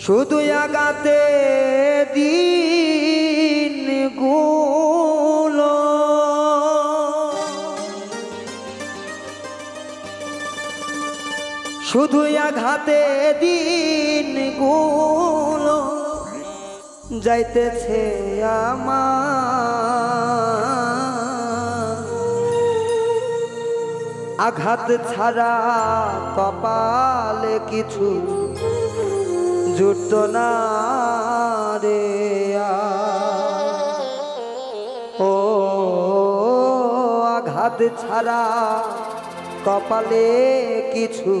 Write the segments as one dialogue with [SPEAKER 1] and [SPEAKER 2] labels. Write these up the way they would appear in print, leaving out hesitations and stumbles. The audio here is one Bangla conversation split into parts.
[SPEAKER 1] শুধু আগাতে দিন গুলো শুধু আঘাতে দিন গুলো যাইতেছে আমার আঘাত ছাড়া কপালে কিছু জুটতো না রে ও আঘাত ছাড়া কপালে কিছু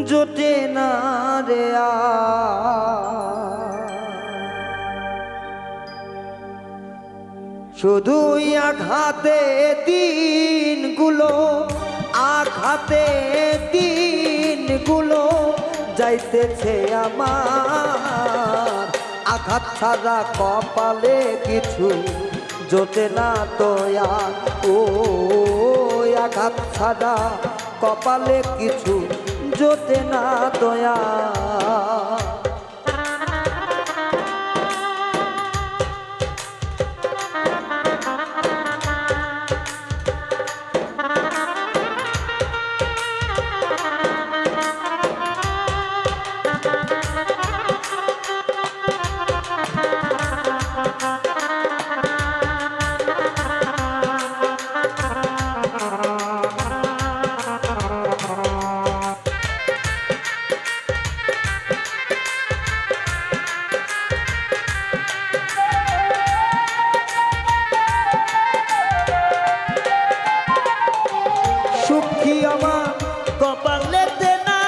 [SPEAKER 1] জোটে না রে শুধুই আঘাতে দিনগুলো আঘাতে দিনগুলো যাইতেছে আমার আঘাত ছাড়া কপালে কিছু জোটে না তোয়া ও আঘাত ছাড়া কপালে কিছু জোটে না তোয়া কপালেতে না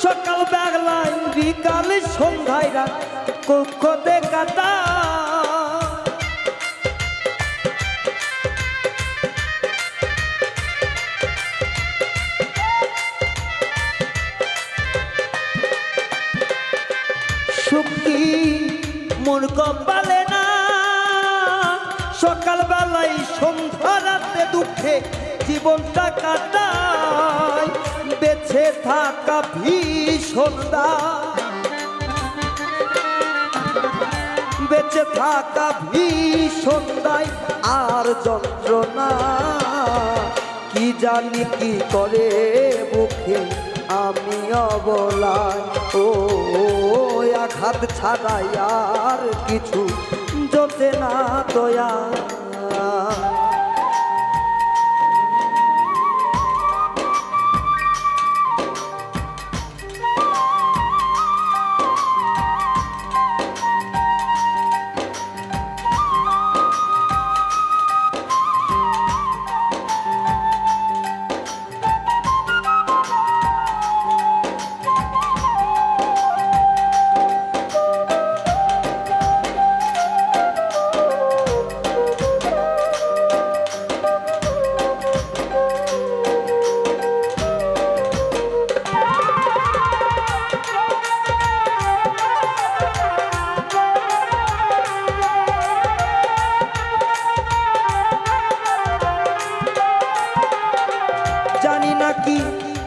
[SPEAKER 1] সকাল বেলায় বিকাল সন্ধ্যায় রাত কক্ষতে কাটা সুখী মোর কপালে না সকাল বেলায় সন্ধ্যা রাতে দুঃখে জীবনটা কাটায় বেঁচে থাকা ভীষণ বেঁচে থাকা ভীষণ দায় আর যন্ত্রণা কি জানি কি করে মুখে আমি অবলায় ও আঘাত ছাড়াই আর কিছু জোটে না তোয়া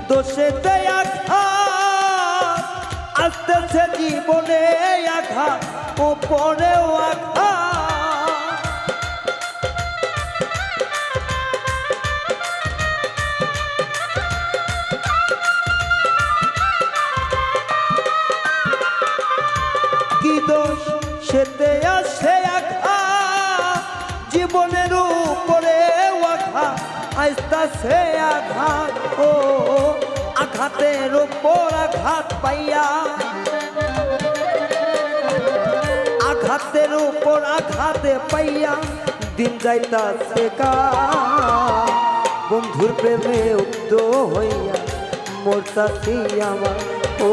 [SPEAKER 1] দোষেতে আঘাত আসতেছে জীবনে আঘাত ওপরেও আঘাত কি দোষ সেতে আসে আঘাত জীবনের উপরেও আঘাত আসতেছে আঘাত ও আঘাতের উপর আঘাত পাইয়া আঘাতের উপর আঘাতে পাইয়া দিন যাইতাছে বন্ধুর প্রেমে উদ্ধ হইয়া মরতাছি আমার ও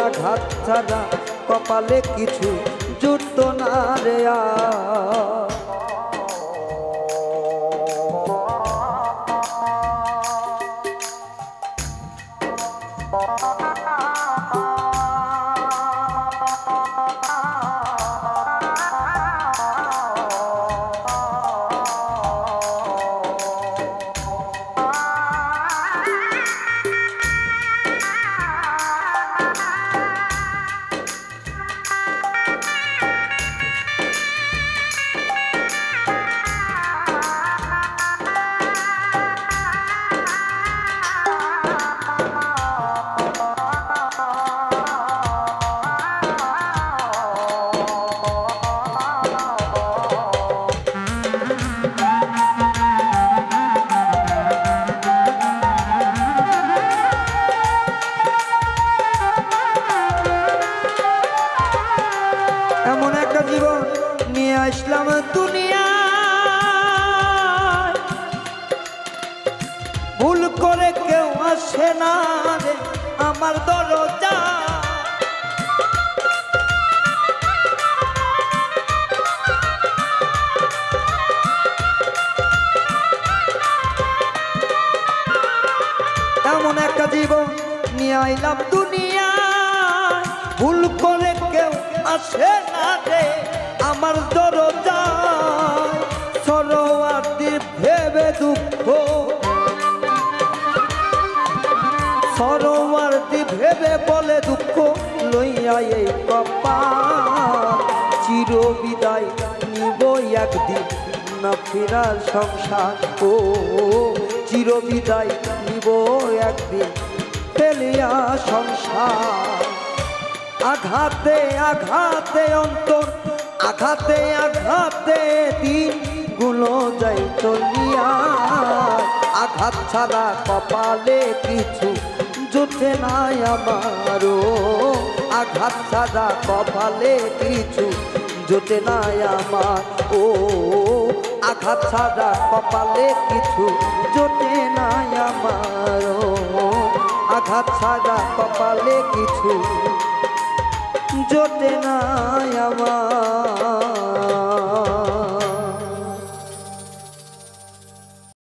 [SPEAKER 1] আঘাত ছাড়া কপালে কিছু জুটতো না রে আসে না রে আমার দরজা। এমন একটা জীবন নিয়ে আইলাম দুনিয়া, ভুল করে কেউ আসে না রে আমার দরজা। সরোয়ার্দি ভেবে দুঃখ, সরোয়ার্দি ভেবে বলে দুঃখ লইয়া এই কপাল। চির বিদায় নিব একদিন না ফেরার সংসার, ও চির বিদায় নিব একদিন ফেলিয়া সংসার। আঘাতে আঘাতে অন্তর, আঘাতে আঘাতে দিন গুলো যাই চলিয়া। আঘাত ছাড়া কপালে কিছু জুটে নাই আমারও, আঘাত ছাড়া কপালে কিছু জুটে নাই আমার। ও আঘাত ছাড়া কপালে কিছু জুটে নাই আমারও, আঘাত ছাড়া কপালে কিছু জোটে নাই আমার।